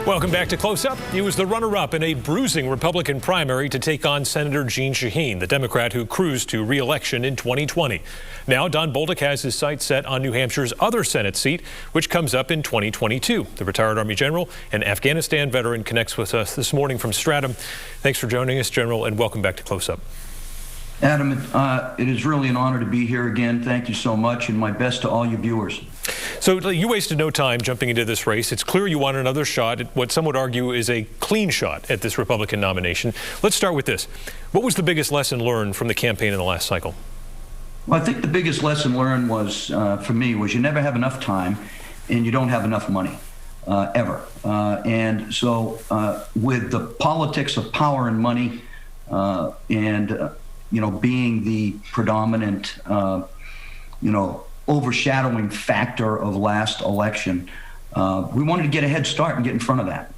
Welcome back to Close Up. He was the runner-up in a bruising Republican primary to take on Senator Jeanne Shaheen, the Democrat who cruised to re-election in 2020. Now, Don Bolduc has his sights set on New Hampshire's other Senate seat, which comes up in 2022. The retired Army general and Afghanistan veteran connects with us this morning from Stratham. Thanks for joining us, General, and welcome back to Close Up. Adam, it is really an honor to be here again. Thank you so much, and my best to all your viewers. So you wasted no time jumping into this race. It's clear you want another shot at what some would argue is a clean shot at this Republican nomination. Let's start with this. What was the biggest lesson learned from the campaign in the last cycle? Well, I think the biggest lesson learned was, for me, was you never have enough time and you don't have enough money, ever. And so with the politics of power and money being the predominant, overshadowing factor of last election, we wanted to get a head start and get in front of that.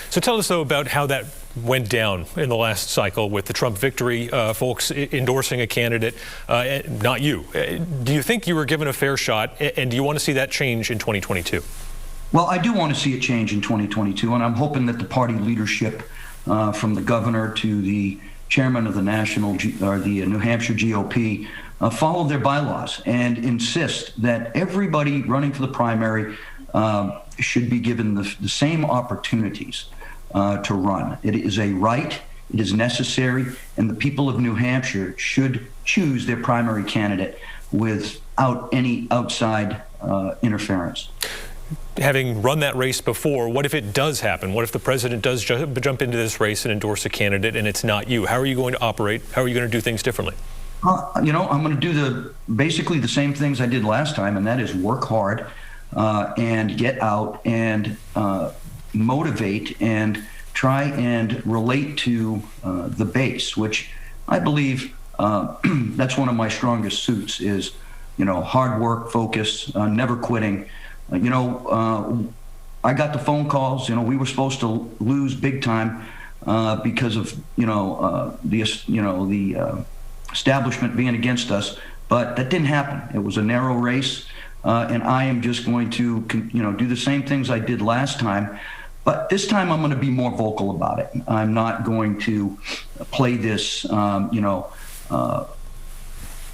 So tell us, though, about how that went down in the last cycle with the Trump victory, folks endorsing a candidate, not you. Do you think you were given a fair shot, and do you want to see that change in 2022? Well, I do want to see it change in 2022, and I'm hoping that the party leadership, from the governor to the chairman of the New Hampshire GOP, follow their bylaws and insist that everybody running for the primary should be given the same opportunities to run. It is a right, it is necessary, and the people of New Hampshire should choose their primary candidate without any outside interference. Having run that race before, what if it does happen? What if the president does jump into this race and endorse a candidate and it's not you? How are you going to operate? How are you going to do things differently? I'm going to do basically the same things I did last time, and that is work hard and get out and motivate and try and relate to the base, which I believe that's one of my strongest suits is, hard work, focus, never quitting. I got the phone calls. We were supposed to lose big time because of the establishment being against us, but that didn't happen. It was a narrow race, and I am just going to do the same things I did last time, but this time I'm going to be more vocal about it. I'm not going to play this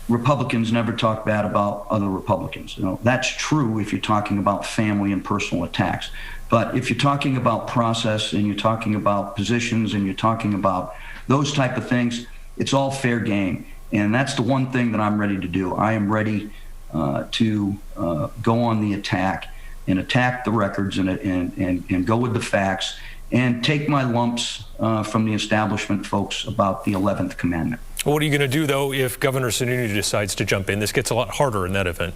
Republicans never talk bad about other Republicans. That's true if you're talking about family and personal attacks. But if you're talking about process and you're talking about positions and you're talking about those type of things, it's all fair game. And that's the one thing that I'm ready to do. I am ready to go on the attack and attack the records and go with the facts and take my lumps from the establishment folks about the 11th commandment. What are you going to do, though, if Governor Sununu decides to jump in? This gets a lot harder in that event.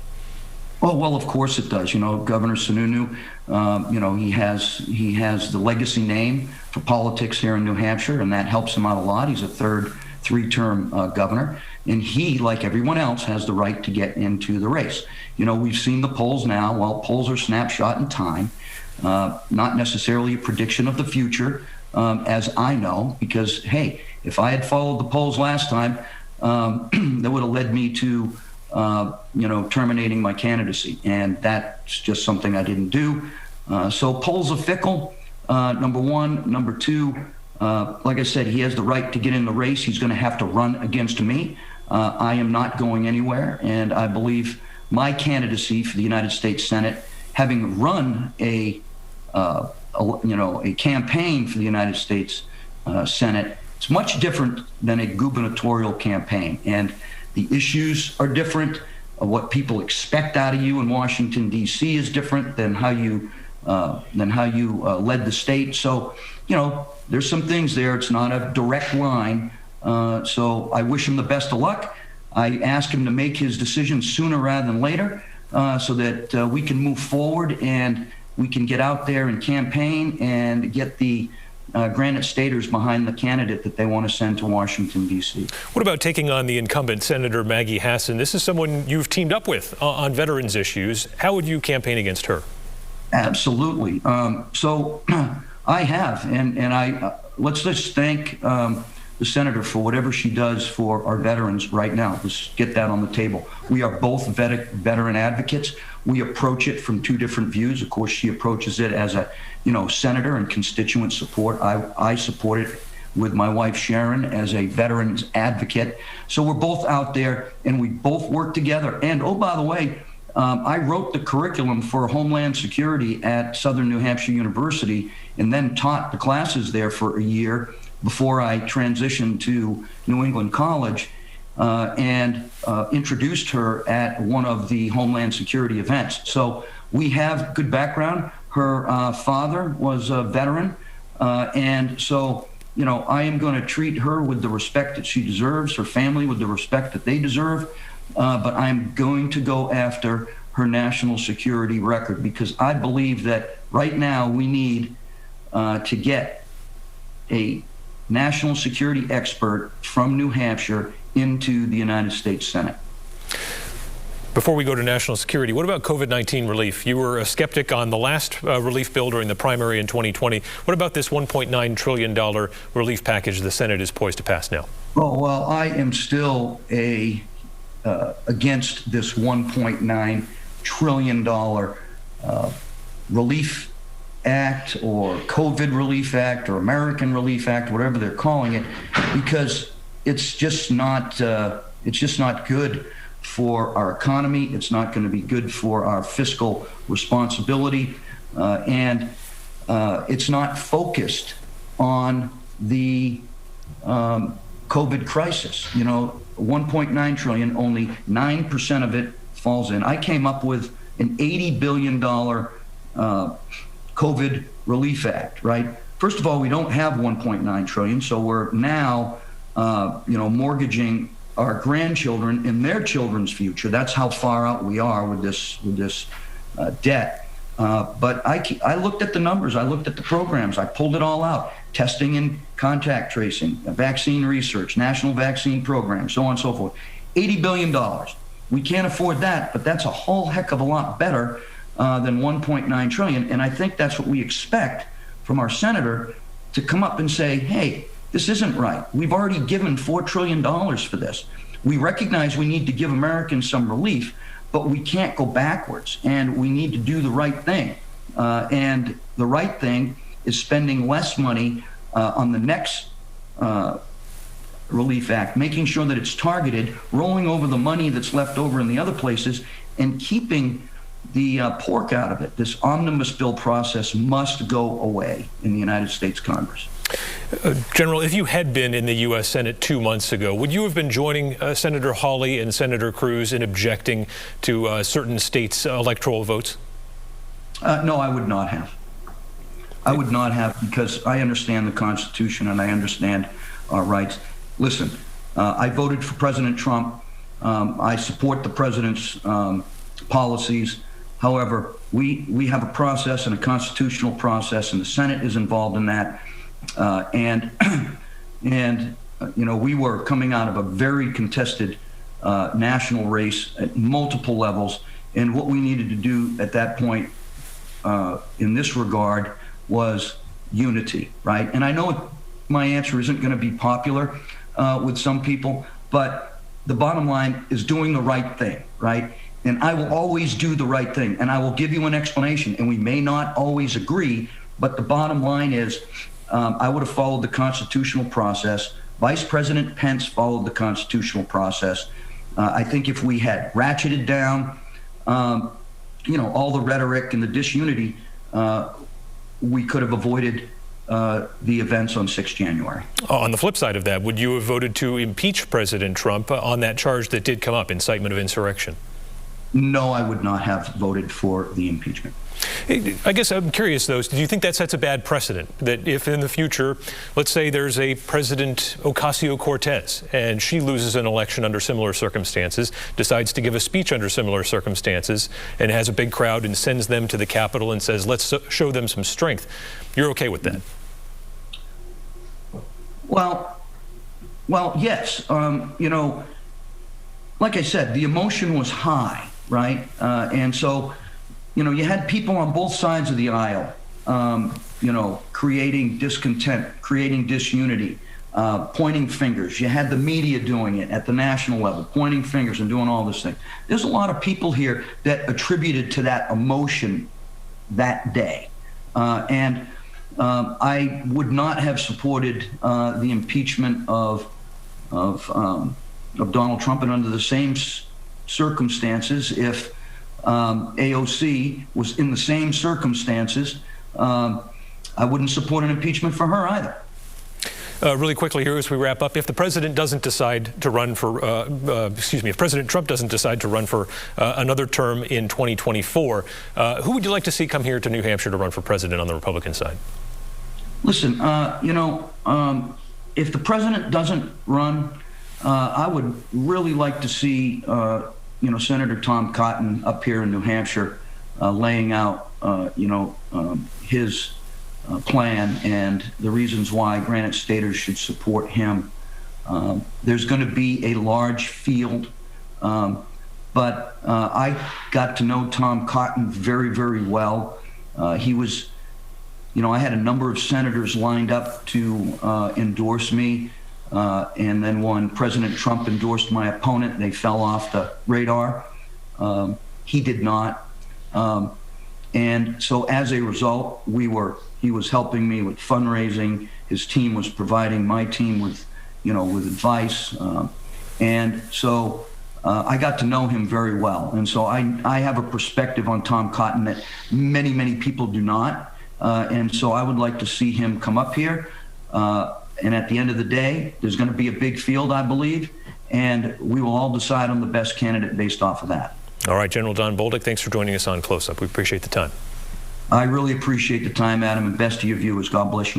Well, of course it does. Governor Sununu, he has the legacy name for politics here in New Hampshire, and that helps him out a lot. He's a three-term governor, and he, like everyone else, has the right to get into the race. We've seen the polls now. Well, polls are snapshot in time, not necessarily a prediction of the future, as I know, because, hey, if I had followed the polls last time, that would have led me to, terminating my candidacy. And that's just something I didn't do. So polls are fickle, number one. Number two, like I said, he has the right to get in the race. He's going to have to run against me. I am not going anywhere. And I believe my candidacy for the United States Senate, having run a campaign for the United States Senate, it's much different than a gubernatorial campaign, and the issues are different. What people expect out of you in Washington, D.C. is different than how you led the state. So, there's some things there. It's not a direct line. So I wish him the best of luck. I ask him to make his decision sooner rather than later, so that we can move forward and we can get out there and campaign and get the Granite Staters behind the candidate that they want to send to Washington, D.C. What about taking on the incumbent, Senator Maggie Hassan? This is someone you've teamed up with on veterans issues. How would you campaign against her? Absolutely. So I have, and let's just thank the senator for whatever she does for our veterans right now. Let's get that on the table. We are both veteran advocates. We approach it from two different views. Of course, she approaches it as a, senator and constituent support. I support it with my wife Sharon as a veterans advocate. So we're both out there and we both work together. And oh, by the way, I wrote the curriculum for Homeland Security at Southern New Hampshire University and then taught the classes there for a year before I transitioned to New England College and introduced her at one of the Homeland Security events. So we have good background. Her father was a veteran. And so, I am going to treat her with the respect that she deserves, her family with the respect that they deserve. But I'm going to go after her national security record because I believe that right now we need to get a national security expert from New Hampshire into the United States Senate. Before we go to national security, what about COVID-19 relief? You were a skeptic on the last relief bill during the primary in 2020. What about this $1.9 trillion relief package the Senate is poised to pass now? Oh, well, I am still against this $1.9 trillion relief act or COVID relief act or American Relief Act, whatever they're calling it, because it's just not good for our economy. It's not going to be good for our fiscal responsibility, and it's not focused on the COVID crisis. 1.9 trillion, only 9% of it falls in. I came up with an $80 billion COVID Relief Act, right? First of all, we don't have 1.9 trillion, so we're now, mortgaging our grandchildren and their children's future. That's how far out we are with this debt. But I looked at the numbers, I looked at the programs, I pulled it all out. Testing and contact tracing, vaccine research, national vaccine program, so on and so forth. $80 billion. We can't afford that, but that's a whole heck of a lot better than 1.9 trillion. And I think that's what we expect from our senator to come up and say, hey, this isn't right. We've already given $4 trillion for this. We recognize we need to give Americans some relief, but we can't go backwards, and we need to do the right thing. And the right thing is spending less money on the next Relief Act, making sure that it's targeted, rolling over the money that's left over in the other places, and keeping the pork out of it. This omnibus bill process must go away in the United States Congress. General, if you had been in the U.S. Senate 2 months ago, would you have been joining Senator Hawley and Senator Cruz in objecting to certain states' electoral votes? No, I would not have. I would not have, because I understand the Constitution and I understand our rights. Listen, I voted for President Trump. I support the president's policies. However, we have a process and a constitutional process, and the Senate is involved in that. We were coming out of a very contested national race at multiple levels, and what we needed to do at that point in this regard was unity, right? And I know my answer isn't going to be popular with some people, but the bottom line is doing the right thing, right? And I will always do the right thing, and I will give you an explanation, and we may not always agree, but the bottom line is I would have followed the constitutional process. Vice President Pence followed the constitutional process. I think if we had ratcheted down, all the rhetoric and the disunity, we could have avoided the events on 6 January. On the flip side of that, would you have voted to impeach President Trump on that charge that did come up, incitement of insurrection? No, I would not have voted for the impeachment. I guess I'm curious, though, do you think that sets a bad precedent? That if in the future, let's say there's a President Ocasio-Cortez and she loses an election under similar circumstances, decides to give a speech under similar circumstances, and has a big crowd and sends them to the Capitol and says, let's show them some strength. You're okay with that? Well, yes. Like I said, the emotion was high, right? And so, you had people on both sides of the aisle, creating discontent, creating disunity, pointing fingers. You had the media doing it at the national level, pointing fingers and doing all this thing. There's a lot of people here that attributed to that emotion that day. I would not have supported the impeachment of Donald Trump, and under the same circumstances, if AOC was in the same circumstances, I wouldn't support an impeachment for her either. Really quickly here as we wrap up, if the president doesn't decide to run for, if President Trump doesn't decide to run for another term in 2024, who would you like to see come here to New Hampshire to run for president on the Republican side? Listen, if the president doesn't run, I would really like to see, Senator Tom Cotton up here in New Hampshire laying out, his plan and the reasons why Granite Staters should support him. There's going to be a large field, but I got to know Tom Cotton very, very well. He was, I had a number of senators lined up to endorse me, and then when President Trump endorsed my opponent, they fell off the radar. He did not. And so as a result, he was helping me with fundraising. His team was providing my team with, with advice. And so I got to know him very well. And so I have a perspective on Tom Cotton that many, many people do not. And so I would like to see him come up here. And at the end of the day, there's going to be a big field, I believe, and we will all decide on the best candidate based off of that. All right, General Don Bolduc, thanks for joining us on Close Up. We appreciate the time. I really appreciate the time, Adam, and best to your viewers. God bless you all.